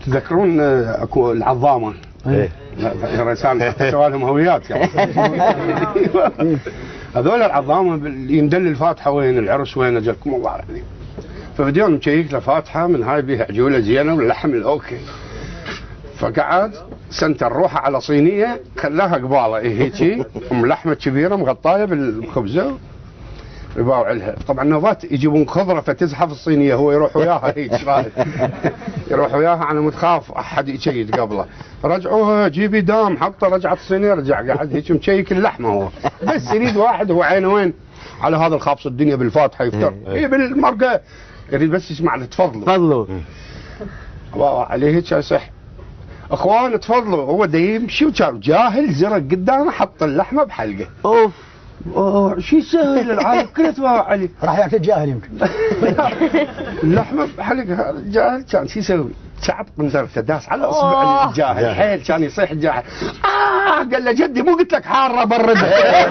تذكرون اكو العظامه؟ ايه رسام حتى سوى لهم هويات يعني. هذول العظامه اللي يندل الفاتحه وين العرس وين اجلكم الله العظيم. فبدينا مشيك له فاتحه من هاي بيها عجوله زينه واللحم الاوكي. فقعد سنتر روحه على صينيه خلاها قباله هيجي لحمه كبيره مغطايه بالخبزه يباوع لها. طبعا نوبات يجيبون خضره فتزحف الصينيه هو يروح وياها هيك يروح وياها. انا متخاف احد يشيد قبله. رجعوها جيبي دام حطه رجعت الصينيه رجع قاعد هيك مشيك اللحمه هو بس يريد واحد هو عينه وين على هذا الخابص الدنيا بالفاتحه يفتر اي بالمرقه يريد بس يسمع تفضلوا عليه هيك يصح. اخوان تفضلوا هو دا يمشي وكان جاهل زرق قدامه حط اللحمه بحلقه. اوف شو يسوي للعالم كله تباوع عليه. راح يعطي الجاهل يمكن. اللحمه بحلقها الجاهل كان شو يسوي؟ شعب قنزرته داس على اصبع الجاهل حيل كان يصيح الجاهل. قال له جدي مو قلت لك حاره بردها.